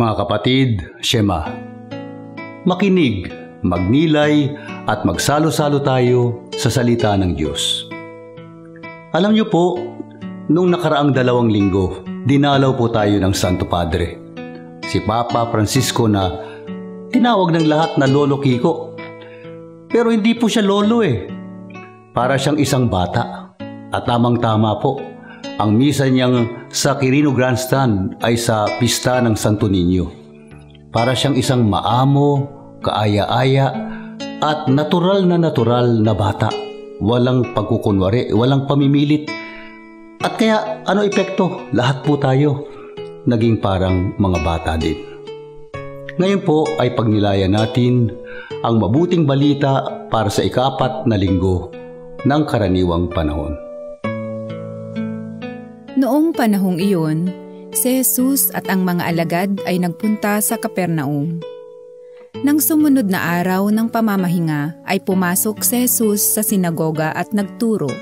Mga kapatid, Shema, makinig, magnilay at magsalo-salo tayo sa salita ng Diyos. Alam niyo po, nung nakaraang 2 linggo, dinalaw po tayo ng Santo Padre, si Papa Francisco na tinawag ng lahat na Lolo Kiko. Pero hindi po siya lolo Para siyang isang bata. At tamang-tama po, ang misa niyang sa Quirino Grandstand ay sa pista ng Santo Niño. Para siyang isang maamo, kaaya-aya at natural na bata. Walang pagkukunwari, walang pamimilit. At kaya ano epekto? Lahat po tayo naging parang mga bata din. Ngayon po ay pagnilayan natin ang mabuting balita para sa ika-4 na linggo ng karaniwang panahon. Noong panahong iyon, si Jesus at ang mga alagad ay nagpunta sa Capernaum. Nang sumunod na araw ng pamamahinga ay pumasok si Jesus sa sinagoga at nagturo.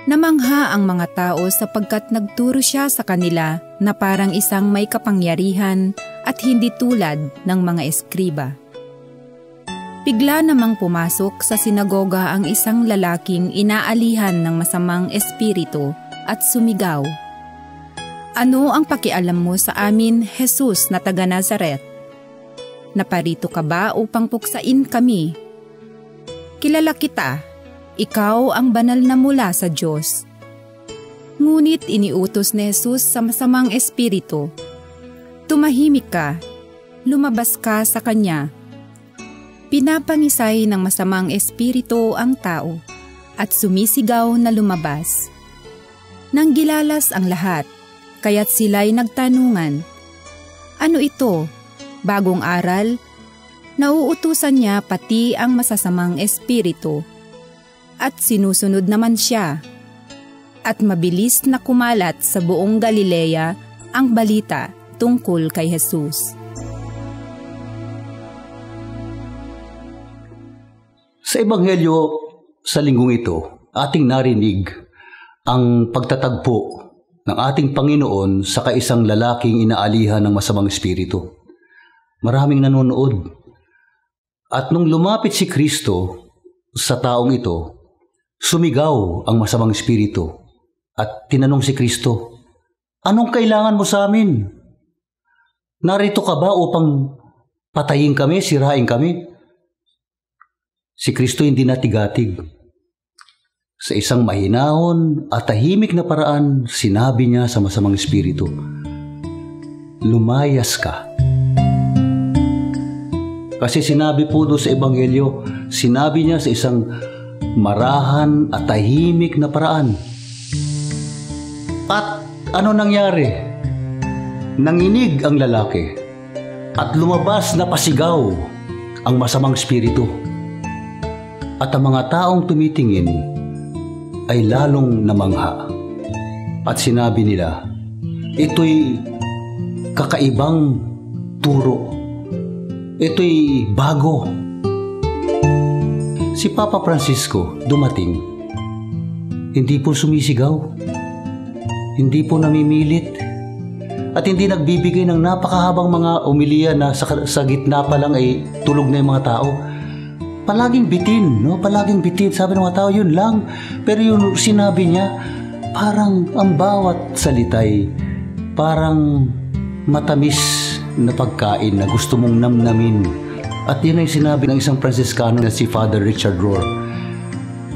Namangha ang mga tao sapagkat nagturo siya sa kanila na parang isang may kapangyarihan at hindi tulad ng mga eskriba. Bigla namang pumasok sa sinagoga ang isang lalaking inaalihan ng masamang espiritu at sumigaw, "Ano ang pakialam mo sa amin, Jesus na taga Nazaret? Naparito ka ba upang puksain kami? Kilala kita, ikaw ang banal na mula sa Diyos." Ngunit iniutos ni Jesus sa masamang espiritu, "Tumahimik ka, lumabas ka sa kanya." Pinapangisay ng masamang espiritu ang tao at sumisigaw na lumabas. Nang gilalas ang lahat, kaya't sila'y nagtanungan, "Ano ito? Bagong aral?" Nauutusan niya pati ang masasamang espiritu. At sinusunod naman siya. At mabilis na kumalat sa buong Galilea ang balita tungkol kay Jesus. Sa Ebanghelyo sa linggong ito, ating narinig ang pagtatagpo ng ating Panginoon sa kaisang lalaking inaalihan ng masamang espiritu. Maraming nanonood. At nung lumapit si Kristo sa taong ito, sumigaw ang masamang espiritu at tinanong si Kristo, "Anong kailangan mo sa amin? Narito ka ba upang patayin kami, sirain kami?" Si Kristo hindi natigatig. Sa isang mahinahon at tahimik na paraan, sinabi niya sa masamang espiritu, "Lumayas ka." Kasi sinabi po doon sa Ebanghelyo, sinabi niya sa isang marahan at tahimik na paraan. At ano nangyari? Nanginig ang lalaki at lumabas na pasigaw ang masamang espiritu. At ang mga taong tumitingin ay lalong namangha. At sinabi nila, "Ito'y kakaibang turo. Ito'y bago." Si Papa Francisco dumating. Hindi po sumisigaw. Hindi po namimilit. At hindi nagbibigay ng napakahabang mga umiliya na sa gitna pa lang ay tulog na yung mga tao. Palaging bitin, no? Palaging bitin. Sabi ng mga tao, yun lang. Pero yung sinabi niya, parang ang bawat salitay, parang matamis na pagkain na gusto mong namnamin. At yun ay sinabi ng isang Franciscano na si Father Richard Rohr.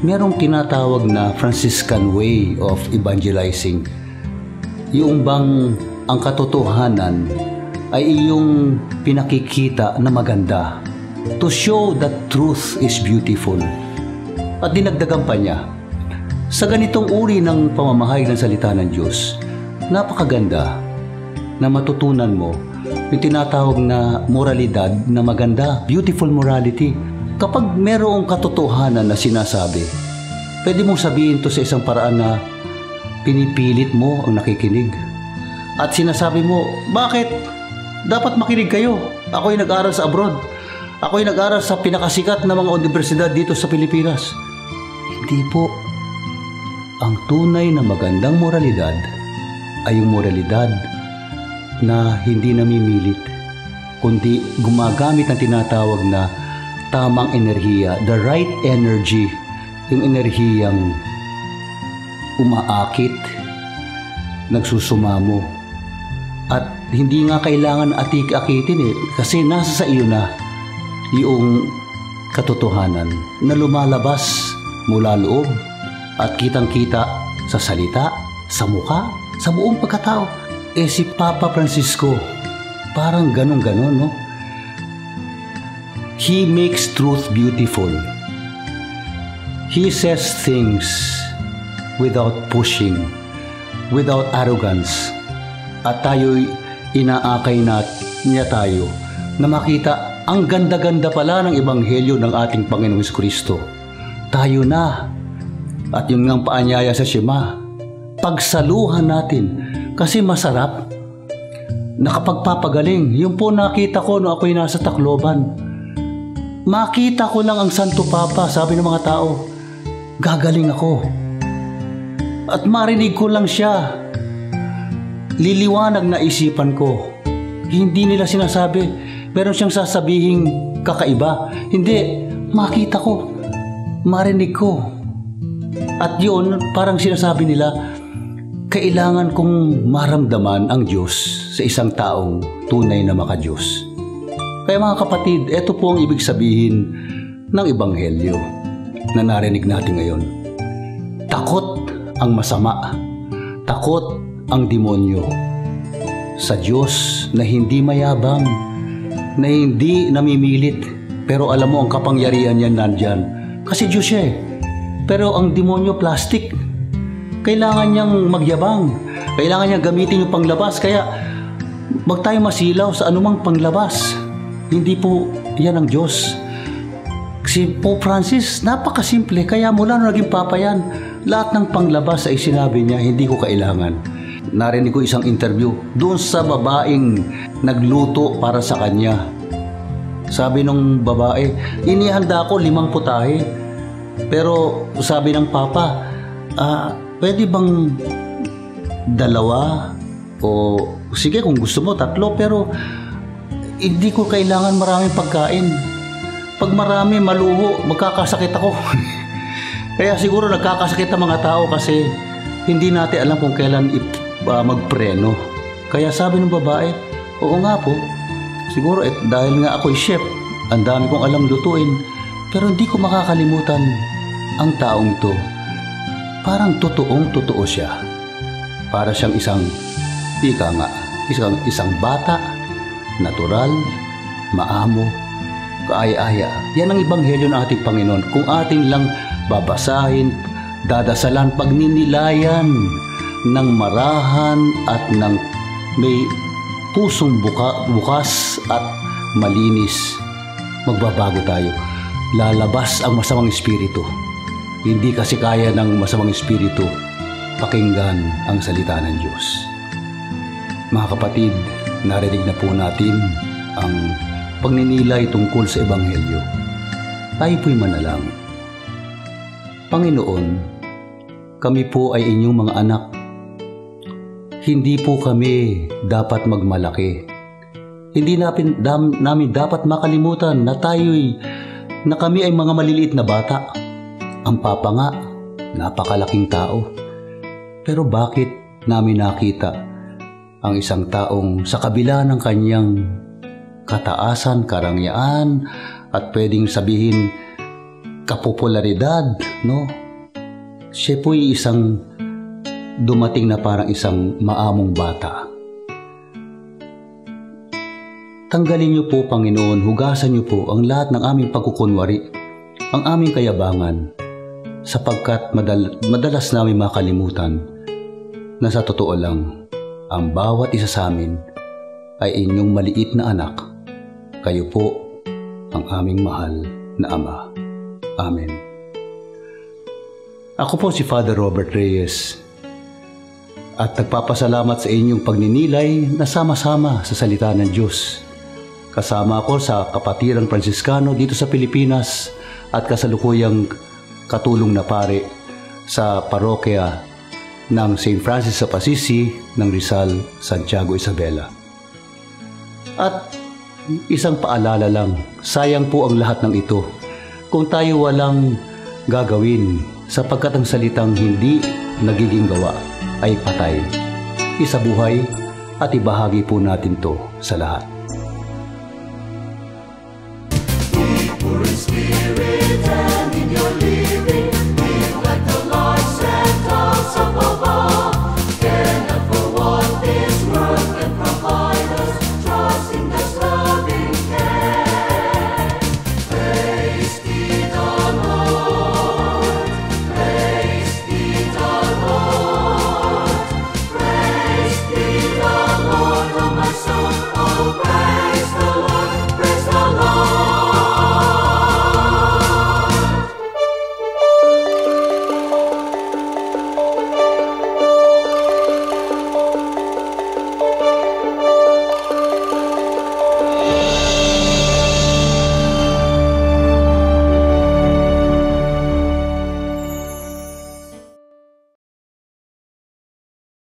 Merong tinatawag na Franciscan way of evangelizing. Yung bang ang katotohanan ay iyong pinakikita na maganda. To show that truth is beautiful. At dinagdagan pa niya, sa ganitong uri ng pamamahay ng salita ng Diyos, napakaganda na matutunan mo yung tinatawag na moralidad na maganda, beautiful morality. Kapag merong katotohanan na sinasabi, pwede mong sabihin to sa isang paraan na pinipilit mo ang nakikinig. At sinasabi mo, "Bakit? Dapat makinig kayo. Ako'y nag-aral sa abroad. Ako'y nag-aral sa pinakasikat na mga universidad dito sa Pilipinas." Hindi po. Ang tunay na magandang moralidad ay yung moralidad na hindi namimilit, kundi gumagamit ng tinatawag na tamang enerhiya, the right energy, yung enerhiyang umaakit, nagsusumamo. At hindi nga kailangan atik-akitin kasi nasa sa iyo na yung katotohanan na lumalabas mula loob at kitang-kita sa salita, sa mukha, sa buong pagkatao. Si Papa Francisco, parang ganon-ganon, no? He makes truth beautiful. He says things without pushing, without arrogance. At tayo'y inaakay niya tayo na makita ang ganda-ganda pala ng Ebanghelyo ng ating Panginoong Kristo. Tayo na. At yun ngang paanyaya sa Shema, pagsaluhan natin kasi masarap. Nakapagpapagaling. Yung po nakita ko nung ako'y nasa Tacloban. Makita ko lang ang Santo Papa, sabi ng mga tao, gagaling ako. At marinig ko lang siya. Liliwanag na isipan ko. Hindi nila sinasabi, meron siyang sasabihing kakaiba. Hindi, makita ko, marinig ko. At yun, parang sinasabi nila, kailangan kong maramdaman ang Diyos sa isang taong tunay na maka-Diyos. Kaya mga kapatid, ito po ang ibig sabihin ng Ebanghelyo na narinig natin ngayon. Takot ang masama, takot ang demonyo sa Diyos na hindi mayabang, na hindi namimilit, pero alam mo ang kapangyarihan niya nandyan. Kasi Diyos siya Pero ang demonyo plastic. Kailangan niyang magyabang. Kailangan niyang gamitin yung panglabas. Kaya wag tayo masilaw sa anumang panglabas. Hindi po yan ang Diyos. Si Pope Francis, napakasimple. Kaya mula nung naging Papa yan, lahat ng panglabas ay sinabi niya, hindi ko kailangan. Narinig ko isang interview doon sa babaeng nagluto para sa kanya. Sabi nung babae, inihanda ko 5 putahe. Pero sabi ng Papa, pwede bang 2? O sige kung gusto mo 3, pero hindi ko kailangan maraming pagkain. Pag marami, maluho, magkakasakit ako. Kaya siguro nagkakasakit ang mga tao kasi hindi natin alam kung kailan magpreno. Kaya sabi ng babae, oo nga po, siguro dahil nga ako'y chef, ang dami kong alam lutuin, pero hindi ko makakalimutan ang taong ito. Parang totoong-totoo siya. Para siyang isang bata, natural, maamo, kaaya-aya. Yan ang Ebanghelyo ng ating Panginoon. Kung ating lang babasahin, dadasalan, pagninilayan ng marahan at ng may pusong bukas at malinis, magbabago tayo. Lalabas ang masamang espiritu. Hindi kasi kaya ng masamang espiritu pakinggan ang salita ng Diyos. Mga kapatid, narinig na po natin ang pagninilay tungkol sa Ebanghelyo. Tayo po'y manalangin. Panginoon, kami po ay inyong mga anak. Hindi po kami dapat magmalaki. Hindi namin dapat makalimutan na kami ay mga maliliit na bata. Ang Papa nga, napakalaking tao. Pero bakit namin nakita ang isang taong sa kabila ng kanyang kataasan, karangyaan, at pwedeng sabihin kapopularidad, no? Siya po'y isang dumating na parang isang maamong bata. Tanggalin niyo po, Panginoon, hugasan niyo po ang lahat ng aming pagkukunwari, ang aming kayabangan, sapagkat madalas namin makalimutan na sa totoo lang, ang bawat isa sa amin ay inyong maliit na anak. Kayo po ang aming mahal na Ama. Amen. Ako po si Father Robert Reyes at nagpapasalamat sa inyong pagninilay na sama-sama sa salita ng Diyos. Kasama ako sa Kapatirang Fransiskano dito sa Pilipinas at kasalukuyang katulong na pare sa parokya ng St. Francis of Assisi ng Rizal, Santiago, Isabela. At isang paalala lang, sayang po ang lahat ng ito kung tayo walang gagawin, sapagkat ang salitang hindi nagiging gawa ay patay. Isabuhay at ibahagi po natin to sa lahat.